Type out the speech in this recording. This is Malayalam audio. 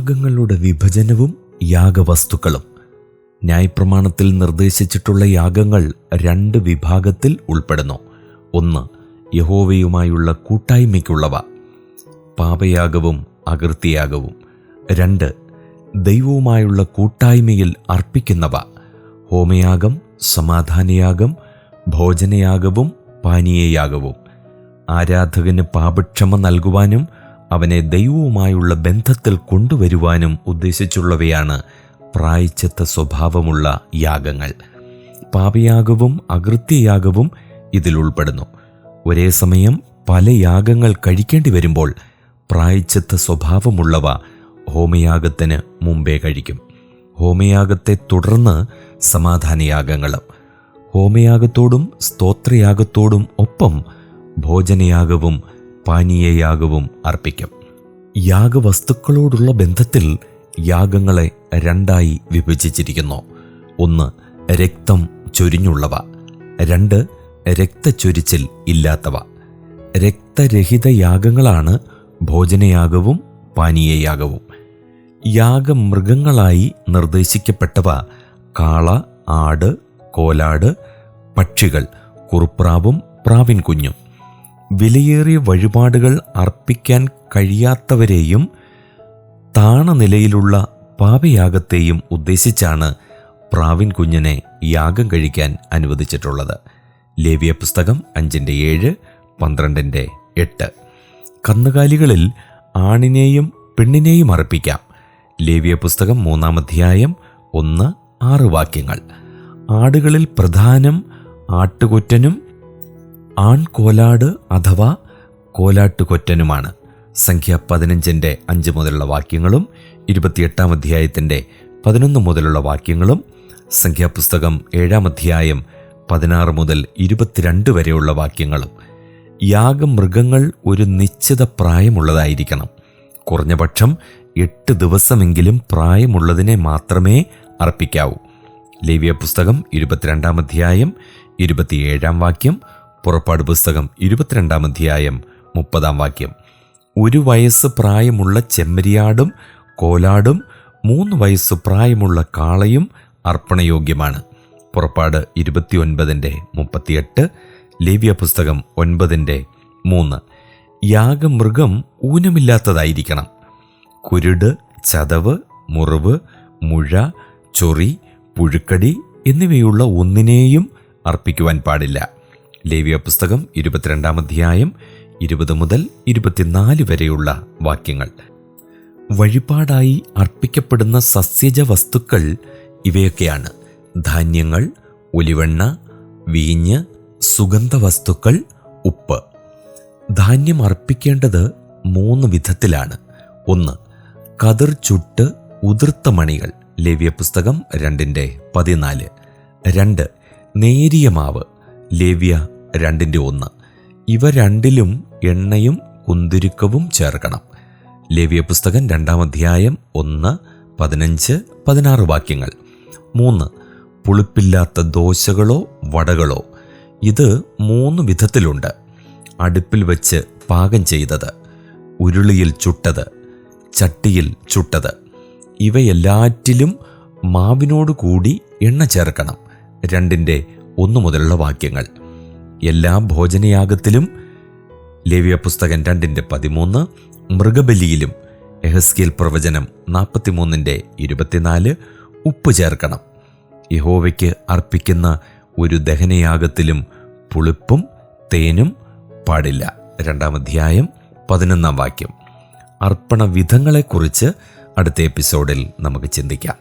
യാഗങ്ങളുടെ വിഭജനവും യാഗവസ്തുക്കളും. ന്യായപ്രമാണത്തിൽ നിർദ്ദേശിച്ചിട്ടുള്ള യാഗങ്ങൾ 2 വിഭാഗത്തിൽ ഉൾപ്പെടുന്നു. 1. യഹോവയുമായുള്ള കൂട്ടായ്മയ്ക്കുള്ളവ, പാപയാഗവും അകൃത്യയാഗവും. 2. ദൈവവുമായുള്ള കൂട്ടായ്മയിൽ അർപ്പിക്കുന്നവ, ഹോമയാഗം, സമാധാനയാഗം, ഭോജനയാഗവും പാനീയയാഗവും. ആരാധകന് പാപക്ഷമ നൽകുവാനും അവനെ ദൈവവുമായുള്ള ബന്ധത്തിൽ കൊണ്ടുവരുവാനും ഉദ്ദേശിച്ചുള്ളവയാണ് പ്രായശ്ചിത്ത സ്വഭാവമുള്ള യാഗങ്ങൾ. പാപയാഗവും അകൃത്യയാഗവും ഇതിൽ ഉൾപ്പെടുന്നു. ഒരേ സമയം പല യാഗങ്ങൾ കഴിക്കേണ്ടി വരുമ്പോൾ പ്രായശ്ചിത്ത സ്വഭാവമുള്ളവ ഹോമയാഗത്തിന് മുമ്പേ കഴിക്കും. ഹോമയാഗത്തെ തുടർന്ന് സമാധാനയാഗങ്ങളും. ഹോമയാഗത്തോടും സ്തോത്രയാഗത്തോടും ഒപ്പം ഭോജനയാഗവും പാനീയയാഗവും അർപ്പിക്കും. യാഗവസ്തുക്കളോടുള്ള ബന്ധത്തിൽ യാഗങ്ങളെ 2ആയി വിഭജിച്ചിരിക്കുന്നു. 1. രക്തം ചൊരിഞ്ഞുള്ളവ. 2. രക്തച്ചൊരിച്ചിൽ ഇല്ലാത്തവ. രക്തരഹിത യാഗങ്ങളാണ് ഭോജനയാഗവും പാനീയയാഗവും. യാഗമൃഗങ്ങളായി നിർദ്ദേശിക്കപ്പെട്ടവ കാള, ആട്, കോലാട്, പക്ഷികൾ, കുറുപ്രാവും പ്രാവിൻ കുഞ്ഞും. വിലയേറിയ വഴിപാടുകൾ അർപ്പിക്കാൻ കഴിയാത്തവരെയും താണ നിലയിലുള്ള പാപയാഗത്തെയും ഉദ്ദേശിച്ചാണ് പ്രാവിൻ കുഞ്ഞിനെ യാഗം കഴിക്കാൻ അനുവദിച്ചിട്ടുള്ളത്. ലേവ്യ പുസ്തകം 5:7, 12:8. കന്നുകാലികളിൽ ആണിനെയും പെണ്ണിനെയും അർപ്പിക്കാം. ലേവ്യ പുസ്തകം 3-ാം 1-6 ആടുകളിൽ പ്രധാനം ആട്ടുകൊറ്റനും ആൺകോലാട് അഥവാ കോലാട്ടുകൊറ്റനുമാണ്. സംഖ്യ 15:5 മുതലുള്ള വാക്യങ്ങളും 28 11 മുതലുള്ള വാക്യങ്ങളും, സംഖ്യാപുസ്തകം 7 16 മുതൽ 22 വരെയുള്ള വാക്യങ്ങളും. യാഗമൃഗങ്ങൾ ഒരു നിശ്ചിത പ്രായമുള്ളതായിരിക്കണം. കുറഞ്ഞപക്ഷം 8 ദിവസമെങ്കിലും പ്രായമുള്ളതിനെ മാത്രമേ അർപ്പിക്കാവൂ. ലേവ്യ പുസ്തകം 22 27 വാക്യം, പുറപ്പാട് പുസ്തകം 22 30 1 വയസ്സ് പ്രായമുള്ള ചെമ്മരിയാടും കോലാടും 3 വയസ്സ് പ്രായമുള്ള കാളയും അർപ്പണയോഗ്യമാണ്. പുറപ്പാട് 29:38, ലേവ്യ പുസ്തകം 9:3. യാഗമൃഗം ഊനമില്ലാത്തതായിരിക്കണം. കുരുട്, ചതവ്, മുറിവ്, മുഴ, ചൊറി, പുഴുക്കടി എന്നിവയുള്ള ഒന്നിനെയും അർപ്പിക്കുവാൻ പാടില്ല. ലേവ്യ പുസ്തകം 22 20 മുതൽ 24 വരെയുള്ള വാക്യങ്ങൾ. വഴിപാടായി അർപ്പിക്കപ്പെടുന്ന സസ്യജ വസ്തുക്കൾ ഇവയൊക്കെയാണ്: ധാന്യങ്ങൾ, ഒലിവെണ്ണ, വീഞ്ഞ്, സുഗന്ധവസ്തുക്കൾ, ഉപ്പ്. ധാന്യം അർപ്പിക്കേണ്ടത് 3 വിധത്തിലാണ്. 1. കതിർ ചുട്ട് ഉതിർത്ത മണികൾ. ലേവ്യ പുസ്തകം 2:14. 2. നേരിയ മാവ്. ലേവ്യ 2:1. ഇവ രണ്ടിലും എണ്ണയും കുന്തുരുക്കവും ചേർക്കണം. ലേവ്യ പുസ്തകം 2 1, 15, 16 വാക്യങ്ങൾ. 3. പുളിപ്പില്ലാത്ത ദോശകളോ വടകളോ. ഇത് 3 വിധത്തിലുണ്ട്: അടുപ്പിൽ വെച്ച് പാകം ചെയ്തത്, ഉരുളിയിൽ ചുട്ടത്, ചട്ടിയിൽ ചുട്ടത്. ഇവയെല്ലാറ്റിലും മാവിനോട് കൂടി എണ്ണ ചേർക്കണം. 2:1 മുതലുള്ള വാക്യങ്ങൾ. എല്ലാ ഭോജനയാഗത്തിലും. ലേവ്യ പുസ്തകം 2:13. മൃഗബലിയിലും. യെഹെസ്കേൽ പ്രവചനം 43:24. ഉപ്പ് ചേർക്കണം. യഹോവയ്ക്ക് അർപ്പിക്കുന്ന ഒരു ദഹനയാഗത്തിലും പുളിപ്പും തേനും പാടില്ല. 2 11 വാക്യം. അർപ്പണ വിധങ്ങളെക്കുറിച്ച് അടുത്ത എപ്പിസോഡിൽ നമുക്ക് ചിന്തിക്കാം.